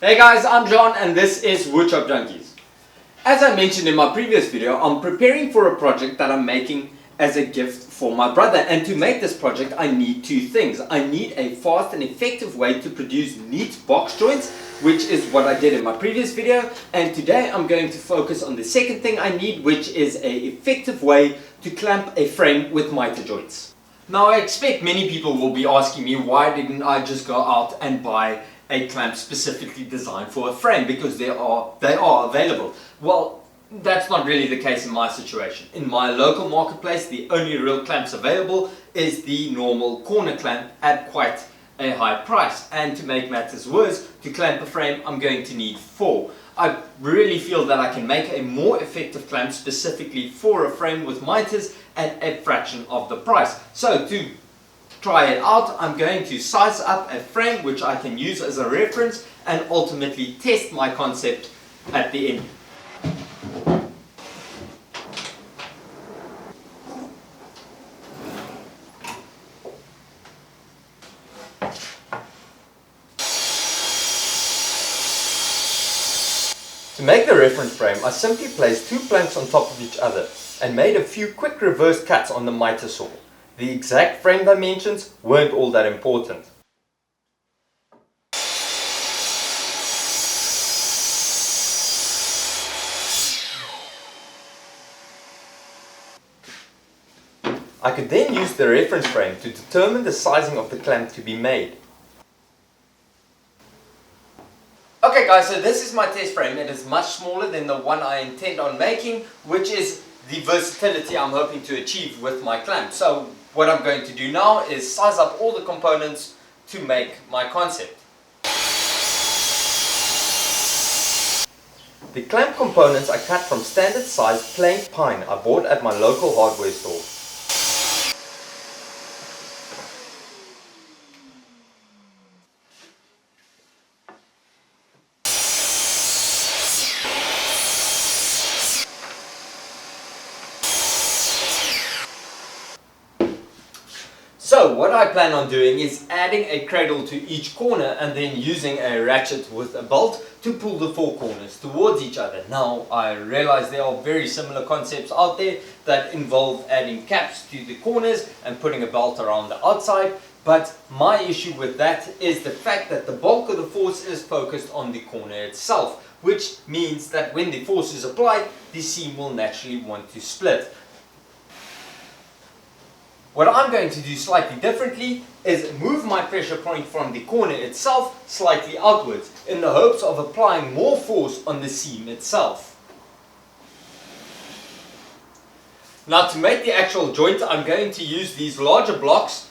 Hey guys, I'm John and this is Woodshop Junkies. As I mentioned in my previous video, I'm preparing for a project that I'm making as a gift for my brother, and to make this project I need two things. I need a fast and effective way to produce neat box joints, which is what I did in my previous video, and today I'm going to focus on the second thing I need, which is an effective way to clamp a frame with miter joints. Now I expect many people will be asking me, why didn't I just go out and buy a clamp specifically designed for a frame, because they are available. Well, that's not really the case in my situation. In my local marketplace, the only real clamps available is the normal corner clamp at quite a high price. And to make matters worse, to clamp a frame, I'm going to need four. I really feel that I can make a more effective clamp specifically for a frame with miters at a fraction of the price. So to try it out, I'm going to size up a frame which I can use as a reference and ultimately test my concept at the end. To make the reference frame, I simply placed two planks on top of each other and made a few quick reverse cuts on the miter saw. The exact frame dimensions weren't all that important. I could then use the reference frame to determine the sizing of the clamp to be made. Okay guys, so this is my test frame. It is much smaller than the one I intend on making, which is the versatility I'm hoping to achieve with my clamp. So what I'm going to do now is size up all the components to make my concept. The clamp components I cut from standard size plain pine I bought at my local hardware store. So what I plan on doing is adding a cradle to each corner and then using a ratchet with a bolt to pull the four corners towards each other. Now I realize there are very similar concepts out there that involve adding caps to the corners and putting a belt around the outside, but my issue with that is the fact that the bulk of the force is focused on the corner itself, which means that when the force is applied, the seam will naturally want to split. What I'm going to do slightly differently is move my pressure point from the corner itself slightly outwards in the hopes of applying more force on the seam itself. Now to make the actual joint, I'm going to use these larger blocks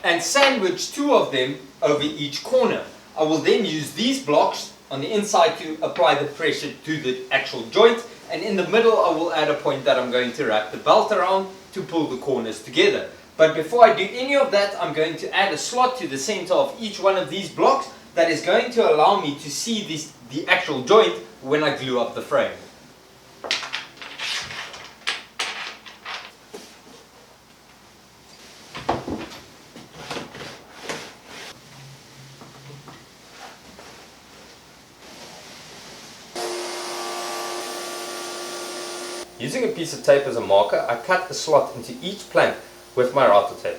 and sandwich two of them over each corner. I will then use these blocks on the inside to apply the pressure to the actual joint, and in the middle I will add a point that I'm going to wrap the belt around to pull the corners together. But before I do any of that, I'm going to add a slot to the center of each one of these blocks that is going to allow me to see the actual joint when I glue up the frame. Using a piece of tape as a marker, I cut a slot into each plank with my router tape.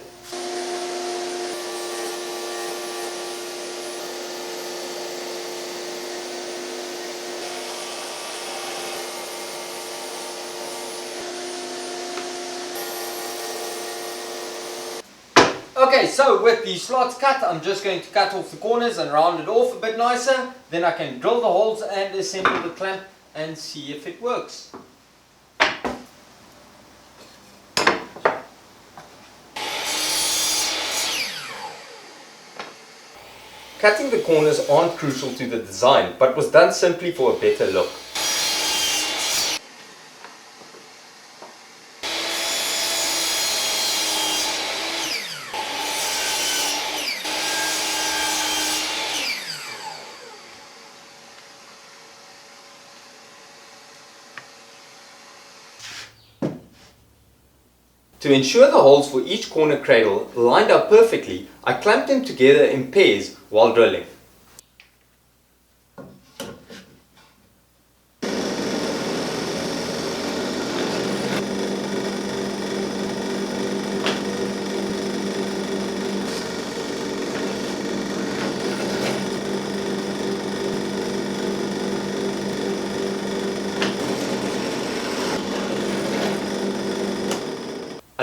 Okay, so with the slots cut, I'm just going to cut off the corners and round it off a bit nicer. Then I can drill the holes and assemble the clamp and see if it works. Cutting the corners aren't crucial to the design, but was done simply for a better look. To ensure the holes for each corner cradle lined up perfectly, I clamped them together in pairs while drilling.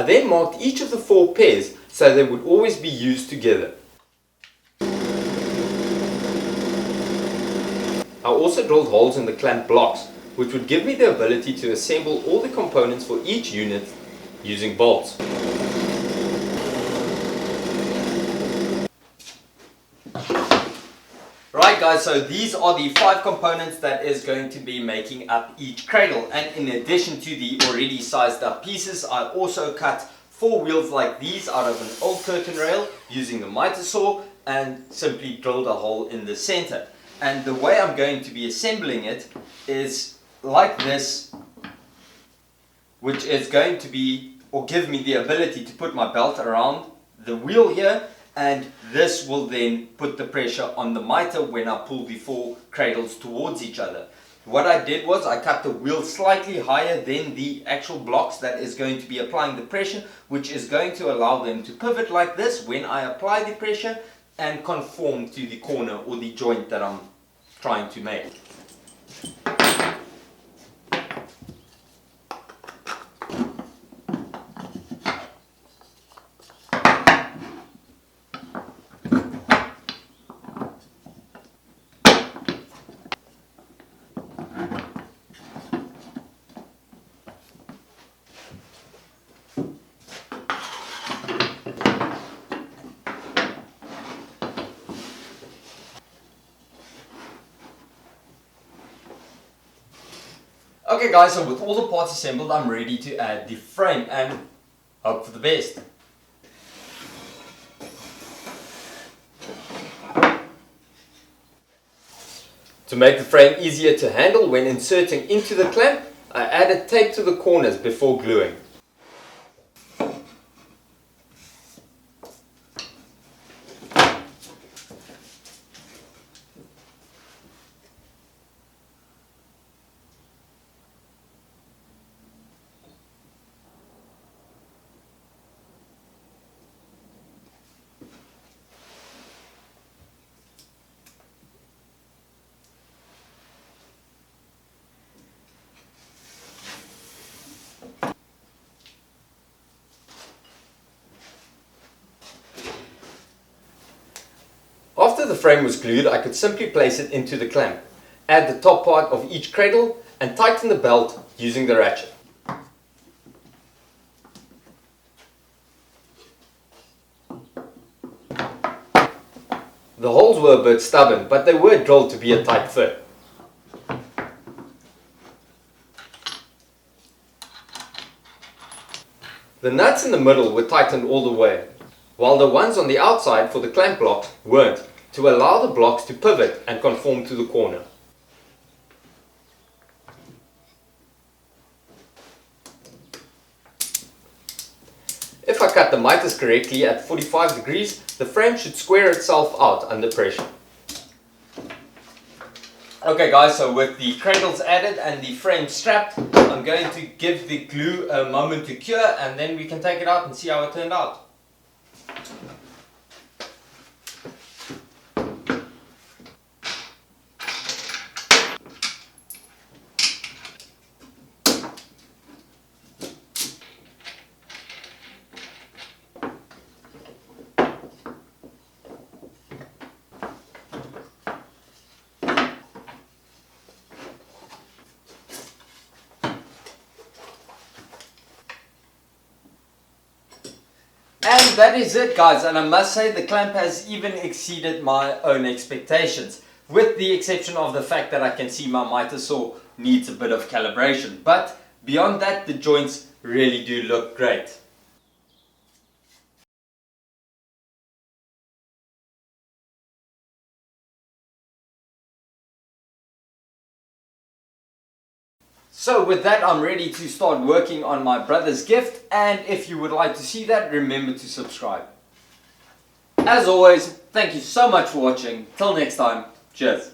I then marked each of the 4 pairs so they would always be used together. I also drilled holes in the clamp blocks, which would give me the ability to assemble all the components for each unit using bolts. Right guys, so these are the 5 components that is going to be making up each cradle, and in addition to the already sized up pieces, I also cut 4 wheels like these out of an old curtain rail using the miter saw and simply drilled a hole in the center. And the way I'm going to be assembling it is like this, which is going to be, or give me the ability to put my belt around the wheel here, and this will then put the pressure on the miter when I pull the 4 cradles towards each other. What I did was I cut the wheel slightly higher than the actual blocks that is going to be applying the pressure, which is going to allow them to pivot like this when I apply the pressure and conform to the corner or the joint that I'm trying to make. Okay guys, so with all the parts assembled, I'm ready to add the frame and hope for the best. To make the frame easier to handle when inserting into the clamp, I added tape to the corners before gluing. After the frame was glued, I could simply place it into the clamp, add the top part of each cradle and tighten the belt using the ratchet. The holes were a bit stubborn, but they were drilled to be a tight fit. The nuts in the middle were tightened all the way, while the ones on the outside for the clamp blocks weren't, to allow the blocks to pivot and conform to the corner. If I cut the miters correctly at 45 degrees, the frame should square itself out under pressure. Okay guys, so with the cradles added and the frame strapped, I'm going to give the glue a moment to cure and then we can take it out and see how it turned out. And that is it guys, and I must say the clamp has even exceeded my own expectations, with the exception of the fact that I can see my miter saw needs a bit of calibration, but beyond that the joints really do look great. So with that, I'm ready to start working on my brother's gift, and if you would like to see that, remember to subscribe. As always, thank you so much for watching. Till next time, cheers.